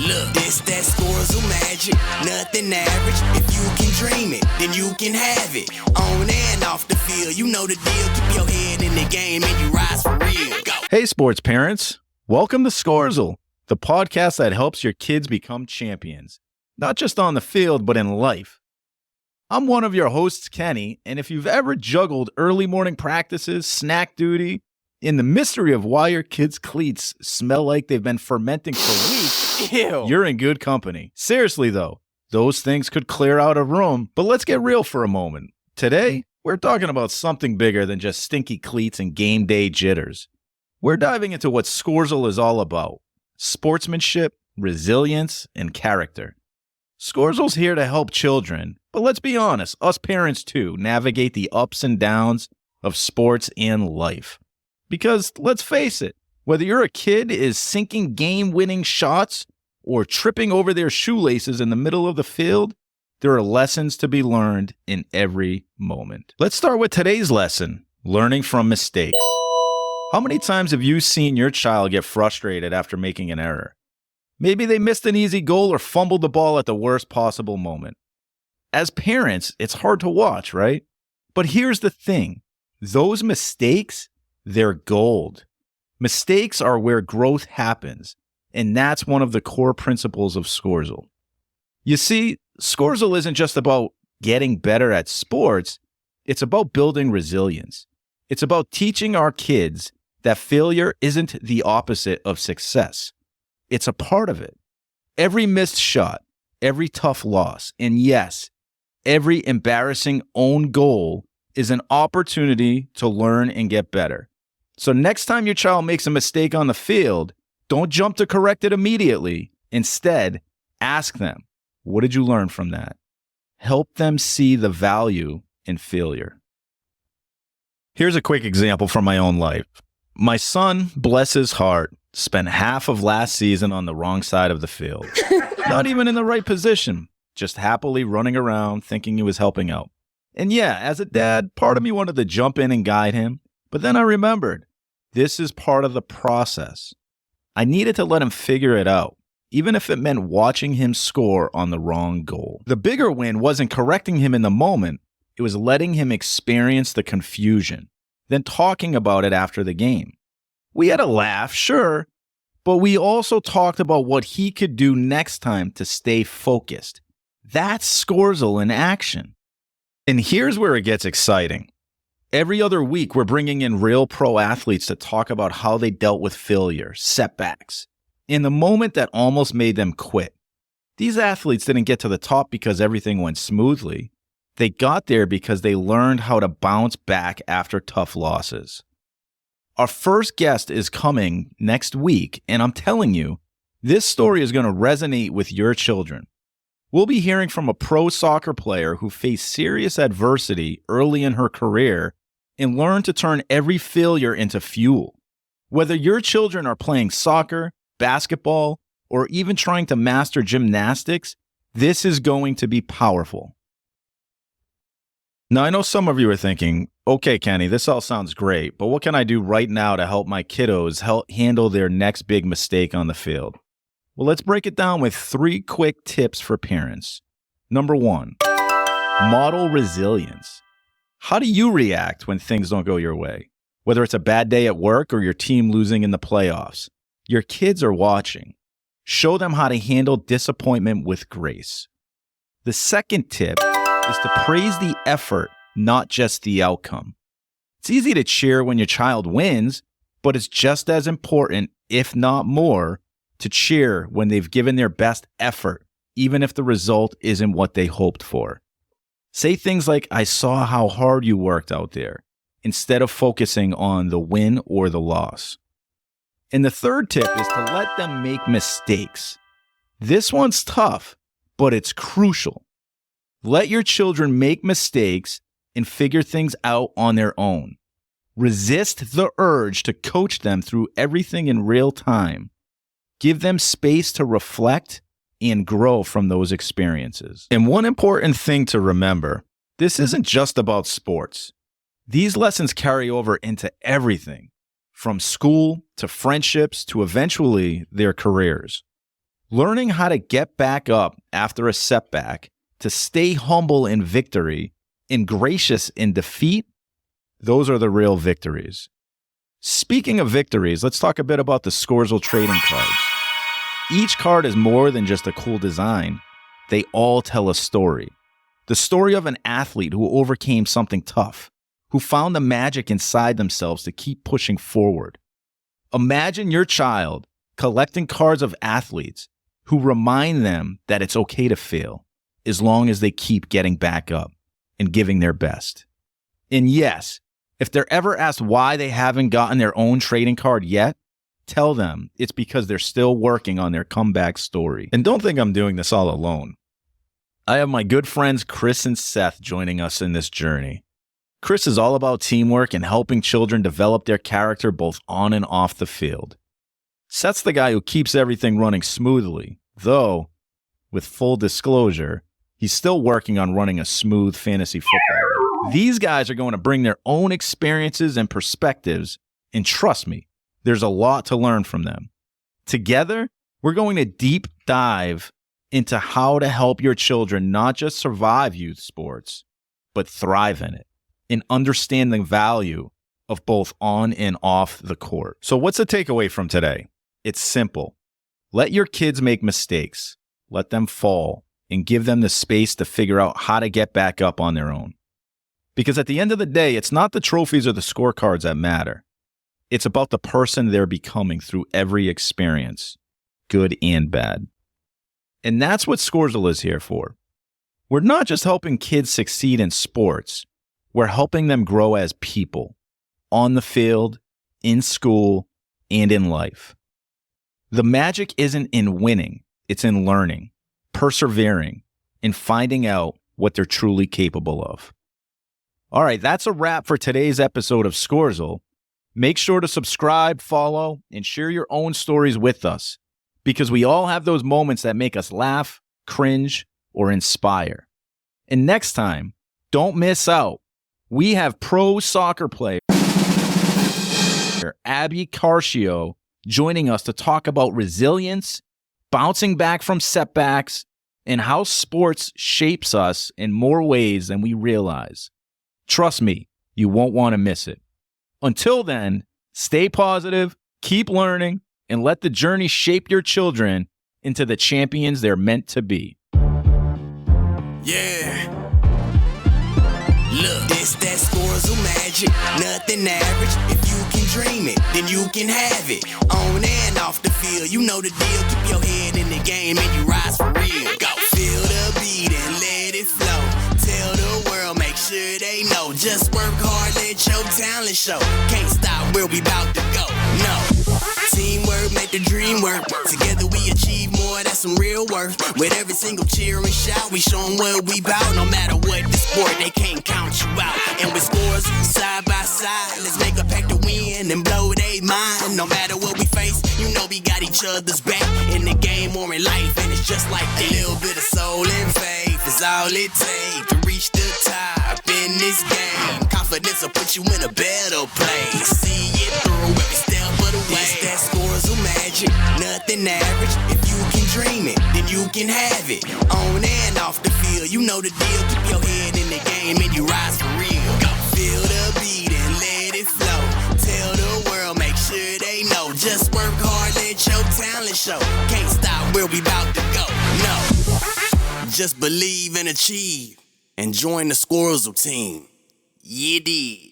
Look, this that Scorezle magic, nothing average. If you can dream it, then you can have it. On and off the field, you know the deal. Keep your head in the game and you rise for real. Go. Hey, sports parents. Welcome to Scorezle, the podcast that helps your kids become champions, not just on the field, but in life. I'm one of your hosts, Kenny, and if you've ever juggled early morning practices, snack duty, in the mystery of why your kids' cleats smell like they've been fermenting for weeks, Ew. you're in good company. Seriously, though, those things could clear out a room, but let's get real for a moment. Today, we're talking about something bigger than just stinky cleats and game day jitters. We're diving into what Scorezle is all about: sportsmanship, resilience, and character. Scorezle's here to help children, but let's be honest, us parents too, navigate the ups and downs of sports and life. Because let's face it, whether your kid is sinking game-winning shots or tripping over their shoelaces in the middle of the field, there are lessons to be learned in every moment. Let's start with today's lesson, learning from mistakes. How many times have you seen your child get frustrated after making an error? Maybe they missed an easy goal or fumbled the ball at the worst possible moment. As parents, it's hard to watch, right? But here's the thing. Those mistakes, they're gold. Mistakes are where growth happens, and that's one of the core principles of Scorezle. You see, Scorezle isn't just about getting better at sports, it's about building resilience. It's about teaching our kids that failure isn't the opposite of success. It's a part of it. Every missed shot, every tough loss, and yes, every embarrassing own goal is an opportunity to learn and get better. So next time your child makes a mistake on the field, don't jump to correct it immediately. Instead, ask them, what did you learn from that? Help them see the value in failure. Here's a quick example from my own life. My son, bless his heart, spent half of last season on the wrong side of the field. Not even in the right position, just happily running around thinking he was helping out. And yeah, as a dad, part of me wanted to jump in and guide him, but then I remembered, this is part of the process. I needed to let him figure it out, even if it meant watching him score on the wrong goal. The bigger win wasn't correcting him in the moment, it was letting him experience the confusion, then talking about it after the game. We had a laugh, sure, but we also talked about what he could do next time to stay focused. That's Scorezle in action. And here's where it gets exciting. Every other week, we're bringing in real pro athletes to talk about how they dealt with failure, setbacks, in the moment that almost made them quit. These athletes didn't get to the top because everything went smoothly. They got there because they learned how to bounce back after tough losses. Our first guest is coming next week, and I'm telling you, this story is going to resonate with your children. We'll be hearing from a pro soccer player who faced serious adversity early in her career and learned to turn every failure into fuel. Whether your children are playing soccer, basketball, or even trying to master gymnastics, this is going to be powerful. Now, I know some of you are thinking, okay, Kenny, this all sounds great, but what can I do right now to help my kiddos handle their next big mistake on the field? Well, let's break it down with 3 quick tips for parents. Number 1, model resilience. How do you react when things don't go your way? Whether it's a bad day at work or your team losing in the playoffs, your kids are watching. Show them how to handle disappointment with grace. The second tip is to praise the effort, not just the outcome. It's easy to cheer when your child wins, but it's just as important, if not more, to cheer when they've given their best effort, even if the result isn't what they hoped for. Say things like, I saw how hard you worked out there, instead of focusing on the win or the loss. And the third tip is to let them make mistakes. This one's tough, but it's crucial. Let your children make mistakes and figure things out on their own. Resist the urge to coach them through everything in real time. Give them space to reflect and grow from those experiences. And one important thing to remember, this isn't just about sports. These lessons carry over into everything, from school to friendships to eventually their careers. Learning how to get back up after a setback, to stay humble in victory and gracious in defeat, those are the real victories. Speaking of victories, let's talk a bit about the Scorezle trading cards. Each card is more than just a cool design. They all tell a story. The story of an athlete who overcame something tough, who found the magic inside themselves to keep pushing forward. Imagine your child collecting cards of athletes who remind them that it's okay to fail as long as they keep getting back up and giving their best. And yes, if they're ever asked why they haven't gotten their own trading card yet, tell them it's because they're still working on their comeback story. And don't think I'm doing this all alone. I have my good friends Chris and Seth joining us in this journey. Chris is all about teamwork and helping children develop their character both on and off the field. Seth's the guy who keeps everything running smoothly, though, with full disclosure, he's still working on running a smooth fantasy football league. These guys are going to bring their own experiences and perspectives, and trust me, there's a lot to learn from them. Together, we're going to deep dive into how to help your children not just survive youth sports, but thrive in it and understand the value of both on and off the court. So what's the takeaway from today? It's simple. Let your kids make mistakes, let them fall, and give them the space to figure out how to get back up on their own. Because at the end of the day, it's not the trophies or the scorecards that matter. It's about the person they're becoming through every experience, good and bad. And that's what Scorezle is here for. We're not just helping kids succeed in sports. We're helping them grow as people, on the field, in school, and in life. The magic isn't in winning, it's in learning, persevering, and finding out what they're truly capable of. All right, that's a wrap for today's episode of Scorezle. Make sure to subscribe, follow, and share your own stories with us, because we all have those moments that make us laugh, cringe, or inspire. And next time, don't miss out. We have pro soccer player Abby Carchio joining us to talk about resilience, bouncing back from setbacks, and how sports shapes us in more ways than we realize. Trust me, you won't want to miss it. Until then, stay positive, keep learning, and let the journey shape your children into the champions they're meant to be. Yeah. Look, this that Scorezle magic, nothing average. If you can dream it, then you can have it. On and off the field, you know the deal. Keep your head in the game and you rise for real. Go, feel the beat and let it flow. Tell the world, make sure they know. Just work hard, let your talent show. Can't stop where we bout to go, no. Teamwork, make the dream work. Together we achieve more, that's some real work. With every single cheer and shout, we show 'em what we bout. No matter what the sport, they can't count you out. And with scores side by side, let's make a pact to win and blow they mind. No matter what we face, you know we got each other's back. In the game or in life, and it's just like that. A little bit of soul and faith is all it takes to reach the top in this game. Confidence will put you in a better place. See it through every step of the way. It's that Scorezle magic, nothing average. If you can dream it, then you can have it. On and off the field, you know the deal. Keep your head in the game and you rise for real. Go, feel the beat and let it flow. Tell the world, make sure they know. Just work hard, let your talent show. Can't stop where we bout to go, no. Just believe and achieve, and join the Scorezle team. Yeah, dig.